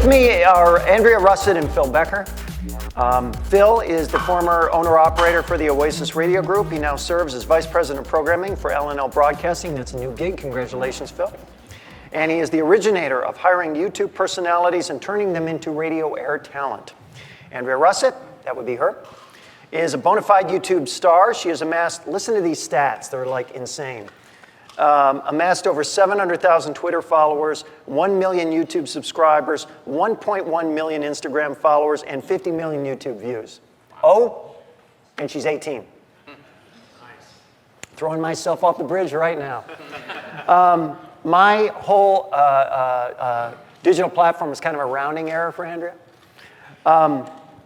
With me are Andrea, Russett, and Phil Becker. Phil is the former owner-operator for the Oasis Radio Group. He now serves as Vice President of Programming for L&L Broadcasting. That's a new gig. Congratulations, Phil. And he is the originator of hiring YouTube personalities and turning them into radio air talent. Andrea Russett, that would be her, is a bona fide YouTube star. She has amassed, listen to these stats, they're like insane. Amassed over 700,000 Twitter followers, 1 million YouTube subscribers, 1.1 million Instagram followers, and 50 million YouTube views. Oh, and she's 18. Nice. Throwing myself off the bridge right now. My whole digital platform is kind of a rounding error for Andrea.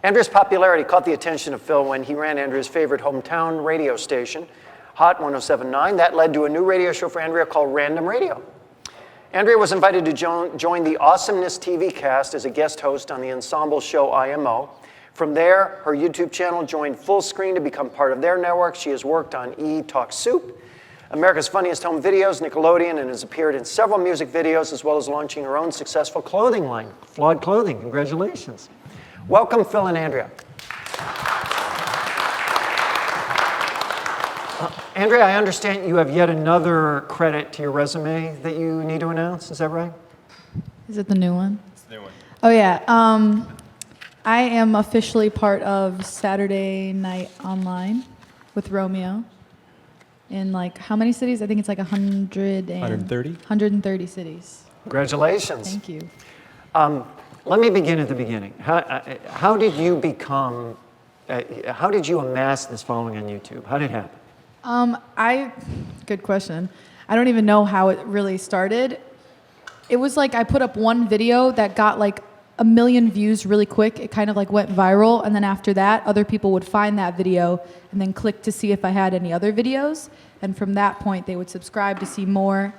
Andrea's popularity caught the attention of Phil when he ran Andrea's favorite hometown radio station, Hot 107.9. That led to a new radio show for Andrea called Random Radio. Andrea was invited to join the Awesomeness TV cast as a guest host on the ensemble show IMO. From there, her YouTube channel joined Full Screen to become part of their network. She has worked on E! Talk Soup, America's Funniest Home Videos, Nickelodeon, and has appeared in several music videos, as well as launching her own successful clothing line, Flawed Clothing. Congratulations. Welcome, Phil and Andrea. Andrea, I understand you have yet another credit to your resume that you need to announce. Is that right? Is it the new one? It's the new one. Oh, yeah. I am officially part of Saturday Night Online with Romeo in like how many cities? I think it's like 130? 130 cities. Congratulations. Thank you. Let me begin at the beginning. How did you become, how did you amass this following on YouTube? How did it happen? Good question. I don't even know how it really started. It was like I put up one video that got like 1 million views really quick. It kind of like went viral. And then after that, other people would find that video and then click to see if I had any other videos. And from that point, they would subscribe to see more.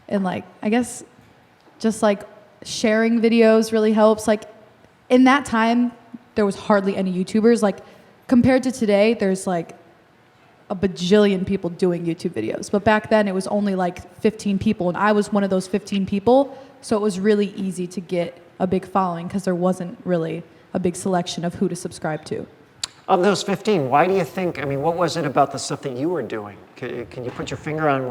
And like, I guess just like sharing videos really helps. Like in that time, there was hardly any YouTubers. Like compared to today, there's like a bajillion people doing YouTube videos. But back then it was only like 15 people and I was one of those 15 people. So it was really easy to get a big following because there wasn't really a big selection of who to subscribe to. Of those 15, why do you think, I mean, what was it about the stuff that you were doing? Can you put your finger on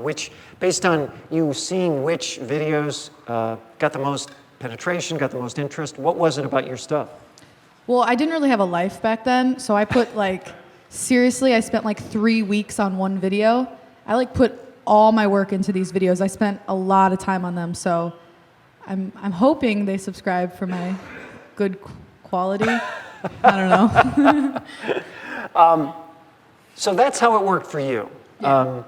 which, based on you seeing which videos got the most penetration, got the most interest, what was it about your stuff? Well, I didn't really have a life back then. So I put like, seriously, I spent like 3 weeks on one video. I like put all my work into these videos. I spent a lot of time on them. So I'm hoping they subscribe for my good quality. I don't know. So that's how it worked for you. Yeah.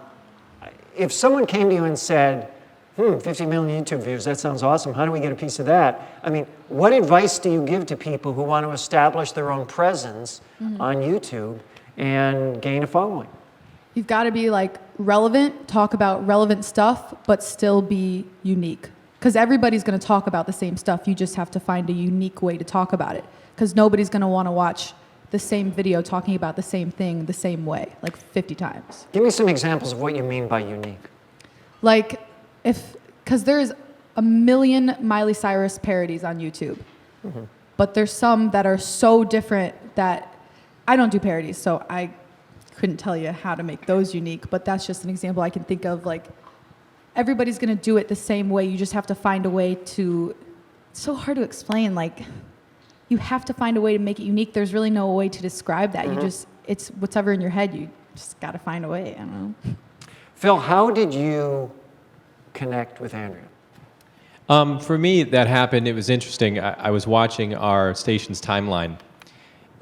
If someone came to you and said, 50 million YouTube views, that sounds awesome. How do we get a piece of that? I mean, what advice do you give to people who want to establish their own presence on YouTube and gain a following? You've got to be like relevant, talk about relevant stuff, but still be unique. Because everybody's going to talk about the same stuff. You just have to find a unique way to talk about it. Because nobody's going to want to watch the same video talking about the same thing the same way, like 50 times. Give me some examples of what you mean by unique. Like, because there's 1 million Miley Cyrus parodies on YouTube. But there's some that are so different that I don't do parodies, so I couldn't tell you how to make those unique. But that's just an example I can think of. Like, everybody's going to do it the same way. You just have to find a way to, it's so hard to explain. Like, you have to find a way to make it unique. There's really no way to describe that. You just, it's whatever in your head. You just got to find a way. I don't know. Phil, how did you connect with Andrea? For me, that happened. It was interesting. I was watching our station's timeline,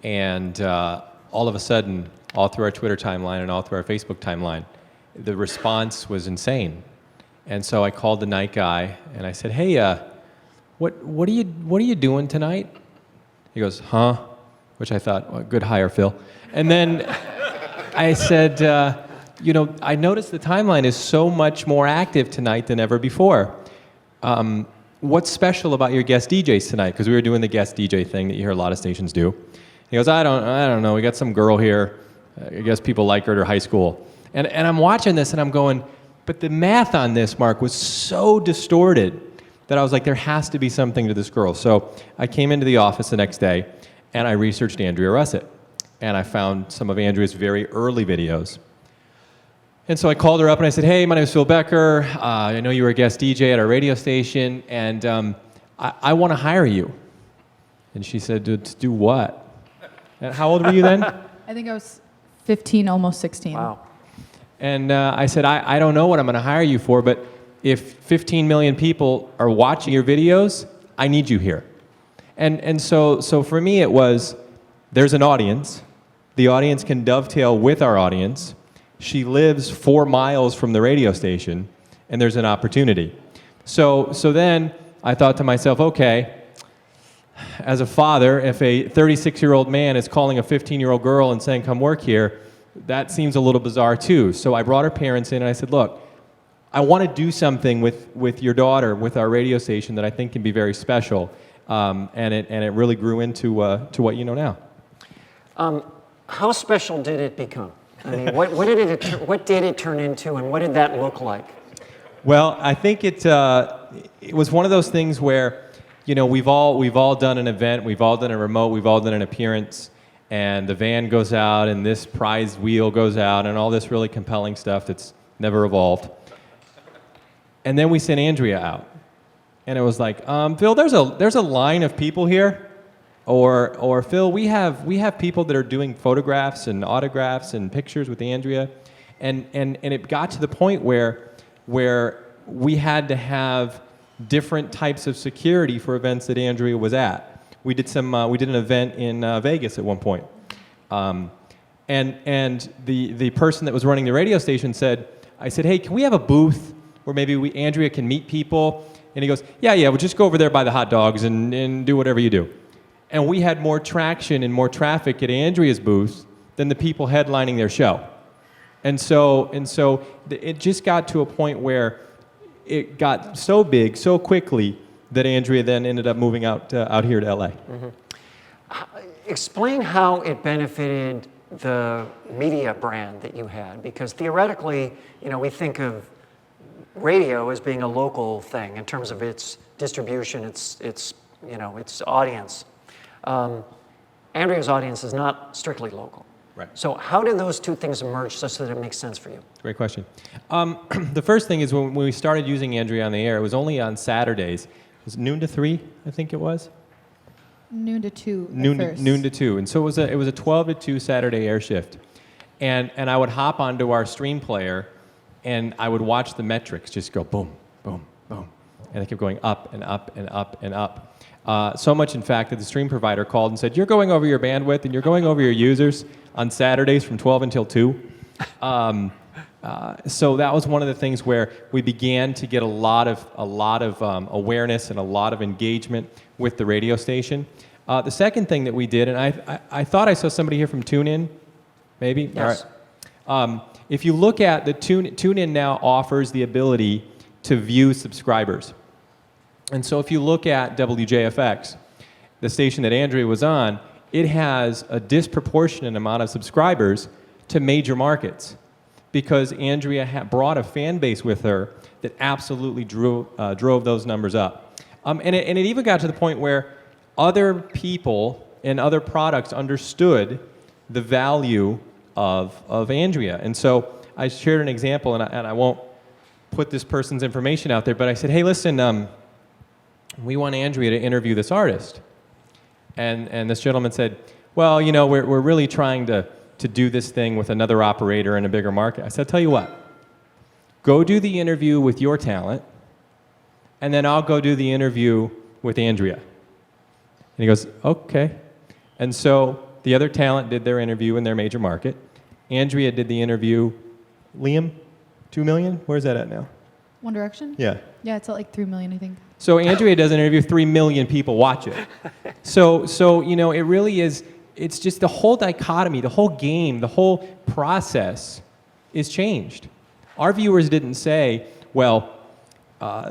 and all of a sudden, all through our Twitter timeline and all through our Facebook timeline, the response was insane. And so I called the night guy and I said, "Hey, what are you doing tonight?" He goes, "Huh?" Which I thought, well, good hire, Phil. And then I said, I noticed the timeline is so much more active tonight than ever before. What's special about your guest DJs tonight? Because we were doing the guest DJ thing that you hear a lot of stations do. He goes, I don't know. We got some girl here. I guess people like her at her high school. And I'm watching this and I'm going, but the math on this, Mark, was so distorted. that I was like, there has to be something to this girl. So I came into the office the next day, and I researched Andrea Russett. And I found some of Andrea's very early videos. And so I called her up and I said, hey, my name is Phil Becker. I know you were a guest DJ at our radio station, and I want to hire you. And she said, to do what? And how old were you then? I think I was 15, almost 16. Wow. And I said, I don't know what I'm going to hire you for, but if 15 million people are watching your videos, I need you here. And so for me it was, there's an audience. The audience can dovetail with our audience. She lives 4 miles from the radio station, and there's an opportunity. So then I thought to myself, okay, as a father, if a 36-year-old man is calling a 15-year-old girl and saying, come work here, that seems a little bizarre too. So I brought her parents in and I said, look, I want to do something with your daughter, with our radio station that I think can be very special. And it really grew into what you know now. How special did it become? I mean, what did it turn into, and what did that look like? Well, I think it was one of those things where, you know, we've all done an event, we've all done a remote, we've all done an appearance, and the van goes out, and this prize wheel goes out, and all this really compelling stuff that's never evolved. And then we sent Andrea out, and it was like, Phil, there's a line of people here, or Phil, we have people that are doing photographs and autographs and pictures with Andrea, and it got to the point where we had to have different types of security for events that Andrea was at. We did an event in Vegas at one point, and the person that was running the radio station said, I said, hey, can we have a booth where maybe Andrea can meet people? And he goes, yeah, we'll just go over there by the hot dogs and do whatever you do. And we had more traction and more traffic at Andrea's booth than the people headlining their show. And so it just got to a point where it got so big so quickly that Andrea then ended up moving out here to LA. Mm-hmm. Explain how it benefited the media brand that you had, because theoretically, you know, we think of radio as being a local thing in terms of its distribution, its audience. Andrea's audience is not strictly local. Right. So how did those two things emerge such that it makes sense for you? Great question. The first thing is when we started using Andrea on the air, it was only on Saturdays. It was noon to 3, I think it was. Noon to 2. Noon to 2, and so it was a 12 to 2 Saturday air shift, and I would hop onto our stream player, and I would watch the metrics just go boom, boom, boom, and they kept going up and up and up and up. So much, in fact, that the stream provider called and said, you're going over your bandwidth and you're going over your users on Saturdays from 12 until 2. So that was one of the things where we began to get a lot of awareness and a lot of engagement with the radio station. The second thing that we did, and I thought I saw somebody here from TuneIn, maybe? Yes. All right. If you look at the TuneIn now offers the ability to view subscribers. And so if you look at WJFX, the station that Andrea was on, it has a disproportionate amount of subscribers to major markets because Andrea brought a fan base with her that absolutely drove those numbers up. And it even got to the point where other people and other products understood the value of Andrea. And so I shared an example, and I won't put this person's information out there, but I said, hey, listen, we want Andrea to interview this artist. And this gentleman said, well, you know, we're really trying to do this thing with another operator in a bigger market. I said, I'll tell you what, go do the interview with your talent, and then I'll go do the interview with Andrea. And he goes, okay. And so the other talent did their interview in their major market. Andrea did the interview. Liam, 2 million? Where's that at now? One Direction? Yeah. Yeah, it's at like 3 million, I think. So Andrea does an interview, 3 million people watch it. So you know, it really is, it's just the whole dichotomy, the whole game, the whole process is changed. Our viewers didn't say, well,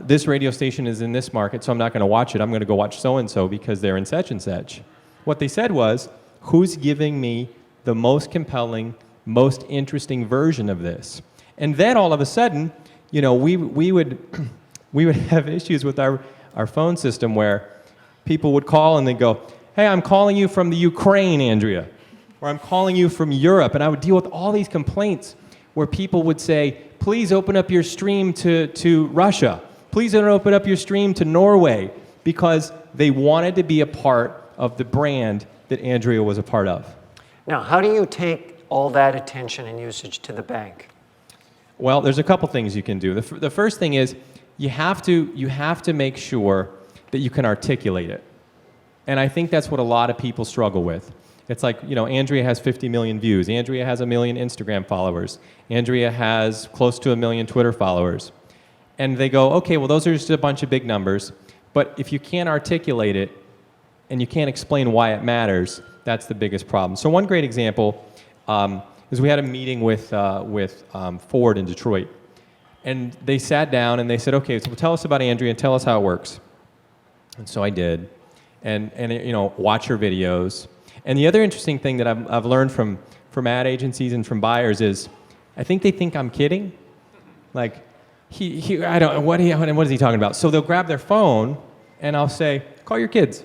this radio station is in this market, so I'm not going to watch it. I'm going to go watch so-and-so because they're in such and such. What they said was, who's giving me the most compelling, most interesting version of this? And then all of a sudden, you know, we would have issues with our our phone system where people would call and they'd go, "Hey, I'm calling you from the Ukraine, Andrea," or "I'm calling you from Europe," and I would deal with all these complaints where people would say, "Please open up your stream to Russia. Please don't open up your stream to Norway," because they wanted to be a part of the brand that Andrea was a part of. Now, how do you take all that attention and usage to the bank? Well, there's a couple things you can do. The first thing is you have to make sure that you can articulate it. And I think that's what a lot of people struggle with. It's like, Andrea has 50 million views. Andrea has 1 million Instagram followers. Andrea has close to 1 million Twitter followers. And they go, okay, well, those are just a bunch of big numbers. But if you can't articulate it and you can't explain why it matters, that's the biggest problem. So one great example is we had a meeting with Ford in Detroit. And they sat down and they said, okay, so tell us about Andrea and tell us how it works. And so I did. And watch her videos. And the other interesting thing that I've learned from ad agencies and from buyers is I think they think I'm kidding. Like, I don't, what is he talking about? So they'll grab their phone and I'll say, call your kids.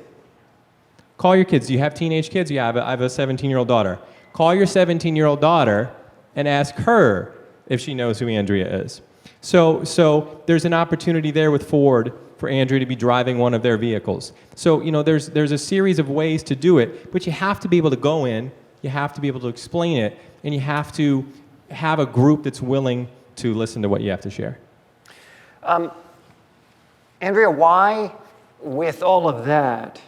Call your kids. Do you have teenage kids? Yeah, I have a 17-year-old daughter. Call your 17-year-old daughter and ask her if she knows who Andrea is. So there's an opportunity there with Ford for Andrea to be driving one of their vehicles. So, there's a series of ways to do it, but you have to be able to go in, you have to be able to explain it, and you have to have a group that's willing to listen to what you have to share. Andrea, why, with all of that,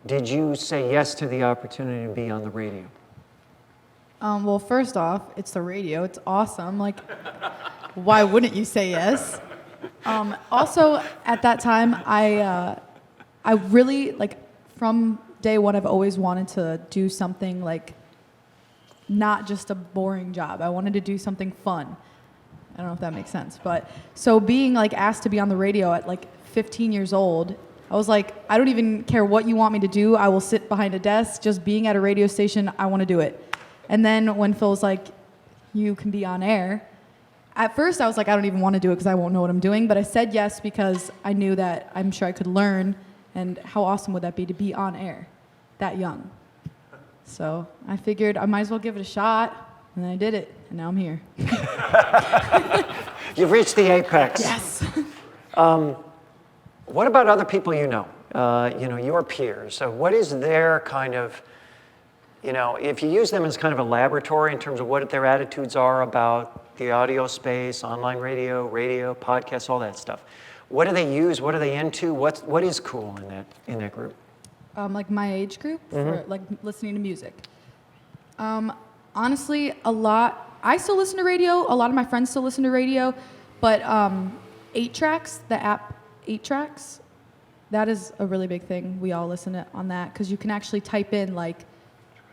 did you say yes to the opportunity to be on the radio? Well, first off, it's the radio. It's awesome. Like, why wouldn't you say yes? Also, at that time, I really, from day one, I've always wanted to do something, not just a boring job. I wanted to do something fun. I don't know if that makes sense. But, so being, asked to be on the radio at, 15 years old, I was like, I don't even care what you want me to do. I will sit behind a desk. Just being at a radio station, I want to do it. And then when Phil was like, you can be on air, at first I was like, I don't even want to do it because I won't know what I'm doing. But I said yes because I knew that I'm sure I could learn. And how awesome would that be to be on air that young? So I figured I might as well give it a shot. And then I did it. And now I'm here. You've reached the apex. Yes. What about other people you know? Your peers. So what is their kind of, if you use them as kind of a laboratory in terms of what their attitudes are about the audio space, online radio, podcasts, all that stuff. What do they use? What are they into? What is cool in that group? My age group, for listening to music. Honestly, a lot. I still listen to radio. A lot of my friends still listen to radio, but 8-Tracks, the app 8-Tracks, that is a really big thing. We all listen on that because you can actually type in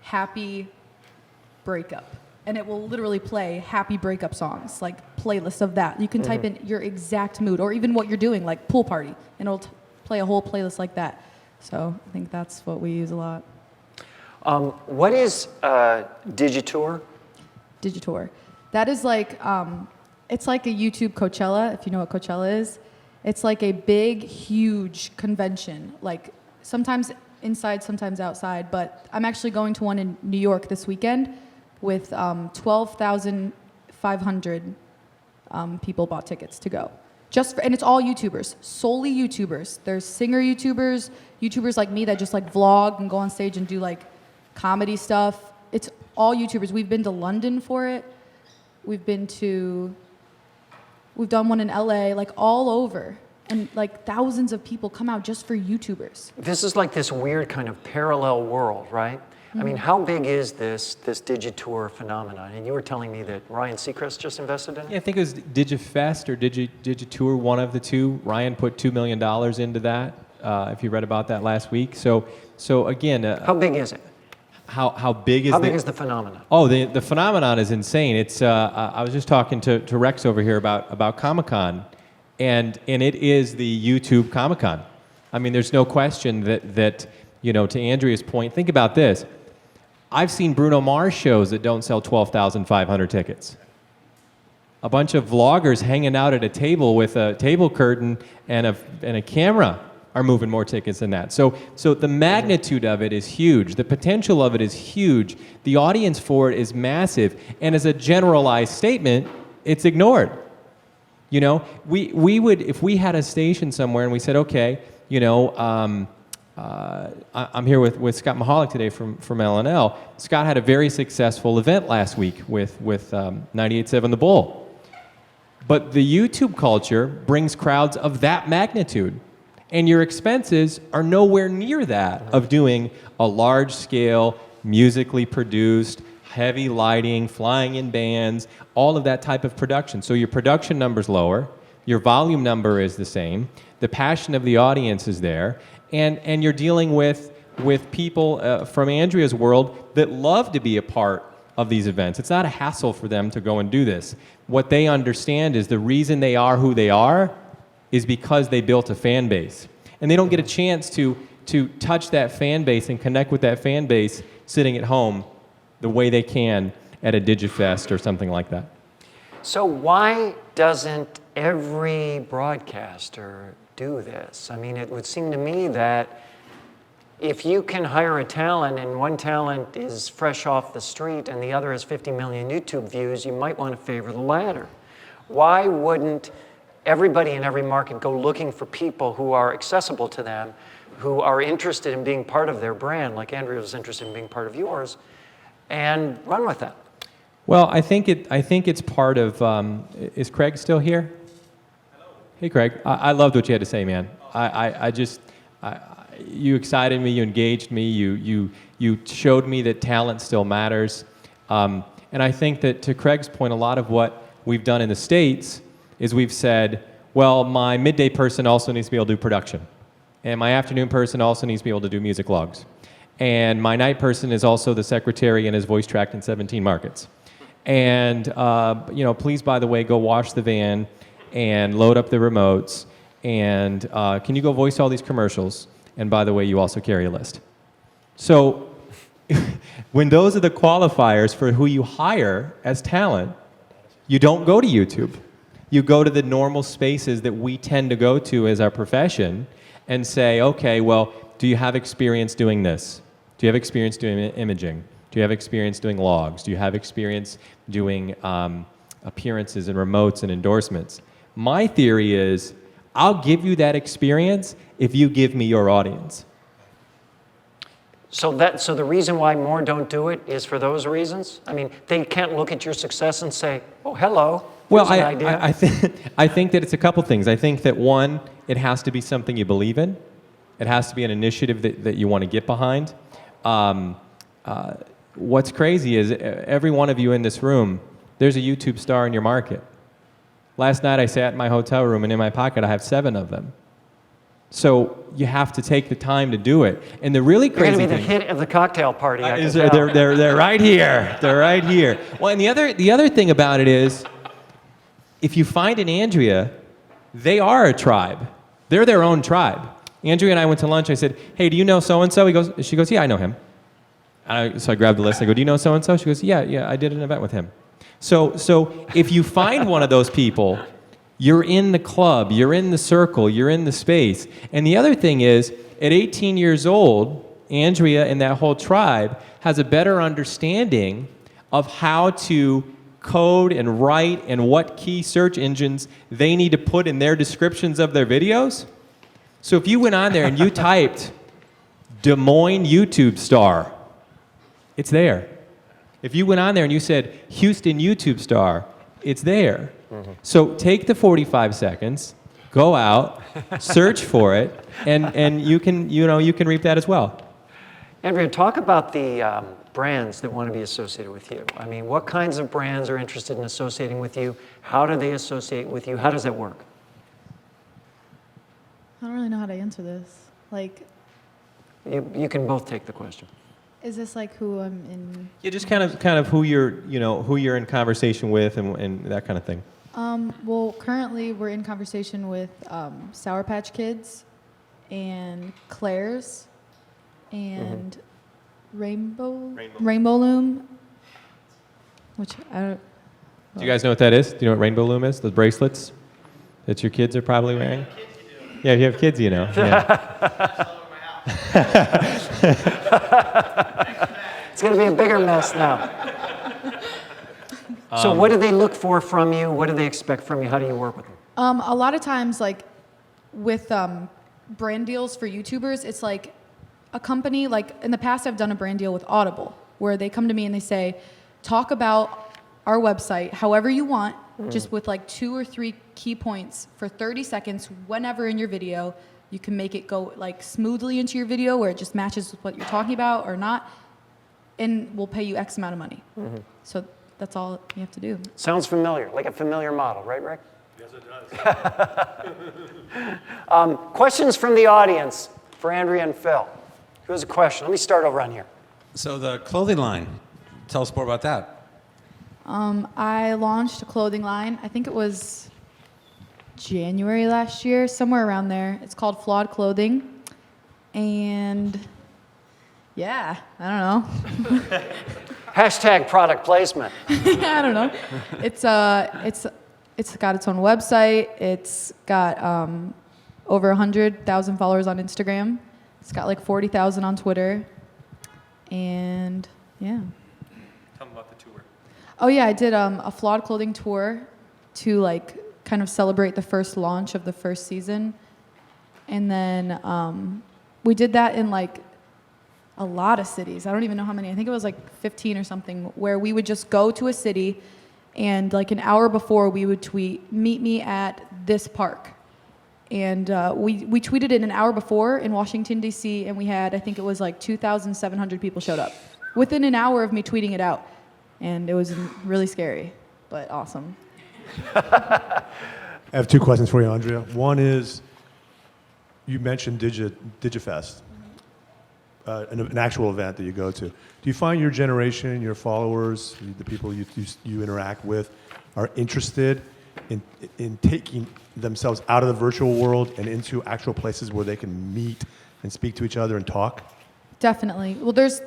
happy breakup, and it will literally play happy breakup songs, playlists of that. You can type in your exact mood or even what you're doing, like pool party, and it'll play a whole playlist like that. So I think that's what we use a lot. What is Digitour? Digitour. That is it's like a YouTube Coachella, if you know what Coachella is. It's like a big, huge convention, sometimes inside, sometimes outside, but I'm actually going to one in New York this weekend with 12,500 people bought tickets to go. And it's all YouTubers, solely YouTubers. There's singer YouTubers, YouTubers like me that just vlog and go on stage and do comedy stuff. It's all YouTubers. We've been to London for it. We've done one in LA, all over. And thousands of people come out just for YouTubers. This is this weird kind of parallel world, right? Mm-hmm. I mean, how big is this Digitour phenomenon? And you were telling me that Ryan Seacrest just invested in it? Yeah, I think it was Digifest or Digitour, one of the two. Ryan put $2 million into that, if you read about that last week. So again... how big is it? How big is the phenomenon? Oh, the phenomenon is insane. It's I was just talking to Rex over here about Comic-Con, and it is the YouTube Comic-Con. I mean, there's no question that to Andrea's point, think about this. I've seen Bruno Mars shows that don't sell 12,500 tickets. A bunch of vloggers hanging out at a table with a table curtain and a camera are moving more tickets than that. So the magnitude of it is huge. The potential of it is huge. The audience for it is massive. And as a generalized statement, it's ignored. You know, we would, if we had a station somewhere and we said, okay, you know, I'm here with Scott Mahalik today from LNL. Scott had a very successful event last week with 98.7 The Bull. But the YouTube culture brings crowds of that magnitude. And your expenses are nowhere near that of doing a large-scale, musically produced, heavy lighting, flying in bands, all of that type of production. So your production number's lower, your volume number is the same, the passion of the audience is there, and you're dealing with people from Andrea's world that love to be a part of these events. It's not a hassle for them to go and do this. What they understand is the reason they are who they are is because they built a fan base. And they don't get a chance to touch that fan base and connect with that fan base sitting at home the way they can at a DigiFest or something like that. So why doesn't every broadcaster do this? I mean, it would seem to me that if you can hire a talent and one talent is fresh off the street and the other has 50 million YouTube views, you might want to favor the latter. Why wouldn't everybody in every market go looking for people who are accessible to them, who are interested in being part of their brand, like Andrea was interested in being part of yours, and run with that? Well, I think it's part of. Is Craig still here? Hello. Hey, Craig. I loved what you had to say, man. You excited me. You engaged me. You showed me that talent still matters. And I think that, to Craig's point, a lot of what we've done in the States is we've said, well, my midday person also needs to be able to do production, and my afternoon person also needs to be able to do music logs, and my night person is also the secretary and is voice tracked in 17 markets. And you know, please, by the way, go wash the van and load up the remotes, and can you go voice all these commercials? And by the way, you also carry a list. So when those are the qualifiers for who you hire as talent, you don't go to YouTube. You go to the normal spaces that we tend to go to as our profession and say, okay, well, do you have experience doing this? Do you have experience doing imaging? Do you have experience doing logs? Do you have experience doing appearances and remotes and endorsements? My theory is, I'll give you that experience if you give me your audience. So the reason why more don't do it is for those reasons? I mean, they can't look at your success and say, oh, hello, well, here's an idea. I think that it's a couple things. I think that, one, it has to be something you believe in. It has to be an initiative that you want to get behind. What's crazy is every one of you in this room, there's a YouTube star in your market. Last night I sat in my hotel room, and in my pocket I have 7 of them. So you have to take the time to do it. And the really crazy thing... You're going to be the hit of the cocktail party. They're right here. They're right here. Well, and the other thing about it is, if you find an Andrea, they are a tribe. They're their own tribe. Andrea and I went to lunch. I said, hey, do you know so-and-so? She goes, yeah, I know him. So I grabbed the list. I go, do you know so-and-so? She goes, yeah, I did an event with him. So if you find one of those people, you're in the club, you're in the circle, you're in the space. And the other thing is, at 18 years old, Andrea and that whole tribe has a better understanding of how to code and write and what key search engines they need to put in their descriptions of their videos. So if you went on there and you typed Des Moines YouTube star, it's there. If you went on there and you said Houston YouTube star, it's there. Mm-hmm. So take the 45 seconds, go out, search for it, and you can reap that as well. Andrea, talk about the brands that want to be associated with you. I mean, what kinds of brands are interested in associating with you? How do they associate with you? How does that work? I don't really know how to answer this. Like, you can both take the question. Is this like who I'm in? Yeah, just kind of who you're in conversation with and that kind of thing. Well, currently we're in conversation with Sour Patch Kids and Claire's and Rainbow Loom, which I don't. Do you guys know what that is? Do you know what Rainbow Loom is? The bracelets that your kids are probably wearing? Yeah, if you have kids, you know. Yeah. It's going to be a bigger mess now. So what do they look for from you? What do they expect from you? How do you work with them? A lot of times, like with brand deals for YouTubers, it's like a company, like in the past I've done a brand deal with Audible, where they come to me and they say, talk about our website however you want, just with like 2 or 3 key points for 30 seconds whenever in your video. You can make it go like smoothly into your video where it just matches with what you're talking about or not, and we'll pay you X amount of money. So that's all you have to do. Sounds familiar, like a familiar model, right, Rick? Yes, it does. Questions from the audience for Andrea and Phil. Who has a question? Let me start over on here. So the clothing line, tell us more about that. I launched a clothing line. I think it was January last year, somewhere around there. It's called Flawed Clothing. And yeah, I don't know. Hashtag product placement. I don't know. It's got its own website. It's got over 100,000 followers on Instagram. It's got like 40,000 on Twitter. And yeah. Tell them about the tour. Oh yeah, I did a Flawed Clothing tour to like kind of celebrate the first launch of the first season. And then we did that in like a lot of cities. I don't even know how many. I think it was like 15 or something, where we would just go to a city and like an hour before we would tweet, meet me at this park. And we tweeted it an hour before in Washington, D.C., and we had, I think it was like 2,700 people showed up within an hour of me tweeting it out. And it was really scary, but awesome. I have 2 questions for you, Andrea. One is, you mentioned DigiFest, an actual event that you go to. Do you find your generation, your followers, the people you interact with, are interested in taking themselves out of the virtual world and into actual places where they can meet and speak to each other and talk? Definitely. Well, there's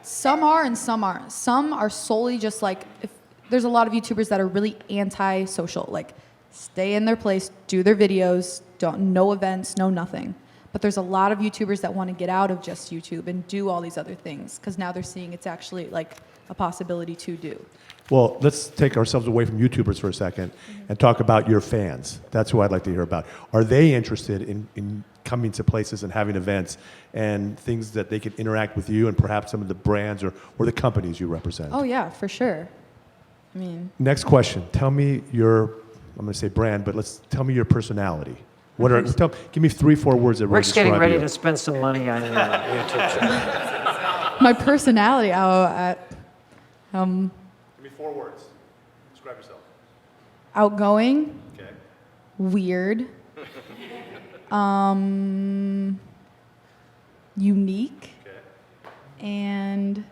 some are and some aren't. Some are solely just like, if there's a lot of YouTubers that are really anti-social, like stay in their place, do their videos, no events, no nothing. But there's a lot of YouTubers that want to get out of just YouTube and do all these other things because now they're seeing it's actually like a possibility to do. Well, let's take ourselves away from YouTubers for a second and talk about your fans. That's who I'd like to hear about. Are they interested in coming to places and having events and things that they can interact with you and perhaps some of the brands or the companies you represent? Oh yeah, for sure. I mean. Next question. Tell me your, I'm going to say brand, but tell me your personality. Give me 3-4 words that really Rick's getting describe ready you. to spend some money on your YouTube channel. My personality, Give me 4 words. Describe yourself. outgoing, Okay. weird, unique, Okay. and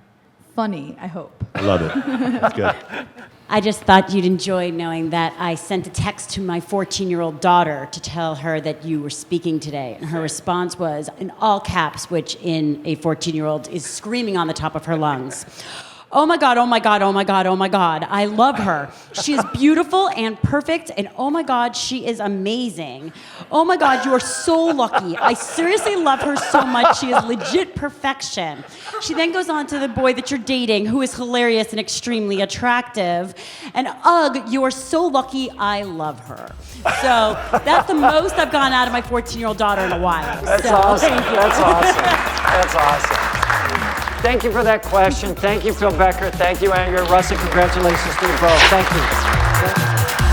funny, I hope. I love it. That's good. I just thought you'd enjoy knowing that I sent a text to my 14-year-old daughter to tell her that you were speaking today. And her response was, in all caps, which in a 14-year-old is screaming on the top of her lungs. Oh my God, oh my God, oh my God, oh my God. I love her. She is beautiful and perfect, and oh my God, she is amazing. Oh my God, you are so lucky. I seriously love her so much. She is legit perfection. She then goes on to the boy that you're dating, who is hilarious and extremely attractive. And ugh, you are so lucky. I love her. So that's the most I've gotten out of my 14-year-old daughter in a while. That's so, awesome. Thank you. That's awesome. That's awesome. Thank you for that question. Thank you, Phil Becker. Thank you, Andrea. Russett, congratulations to you both. Thank you.